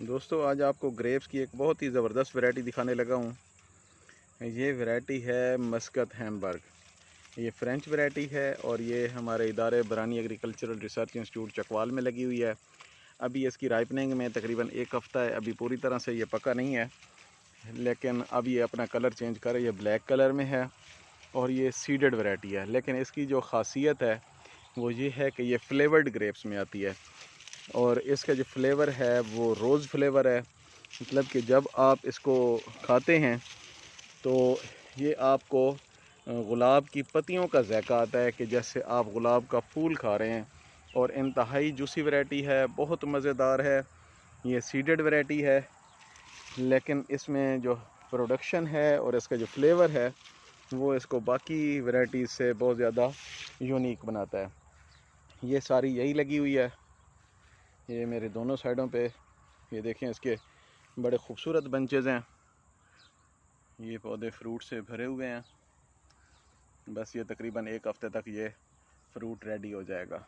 दोस्तों आज आपको ग्रेप्स की एक बहुत ही ज़बरदस्त वैरायटी दिखाने लगा हूँ। ये वैरायटी है मस्कत हैम्बर्ग। ये फ़्रेंच वैरायटी है और ये हमारे इदारे बरानी एग्रीकल्चरल रिसर्च इंस्टीट्यूट चकवाल में लगी हुई है। अभी इसकी राइपनिंग में तकरीबन 1 हफ़्ता है। अभी पूरी तरह से ये पका नहीं है, लेकिन अब ये अपना कलर चेंज कर ये ब्लैक कलर में है और ये सीडेड वैरायटी है। लेकिन इसकी जो ख़ासियत है वो ये है कि ये फ्लेवर्ड ग्रेप्स में आती है और इसका जो फ्लेवर है वो रोज़ फ्लेवर है। मतलब कि जब आप इसको खाते हैं तो ये आपको गुलाब की पत्तियों का ज़ायका आता है कि जैसे आप गुलाब का फूल खा रहे हैं। और इंतहाई जूसी वैरायटी है, बहुत मज़ेदार है। ये सीडेड वैरायटी है, लेकिन इसमें जो प्रोडक्शन है और इसका जो फ्लेवर है वो इसको बाकी वैरायटीज़ से बहुत ज़्यादा यूनिक बनाता है। ये सारी यही लगी हुई है, ये मेरे दोनों साइडों पे। ये देखें, इसके बड़े खूबसूरत बंचेज़ हैं। ये पौधे फ्रूट से भरे हुए हैं। बस ये तकरीबन 1 हफ़्ते तक ये फ्रूट रेडी हो जाएगा।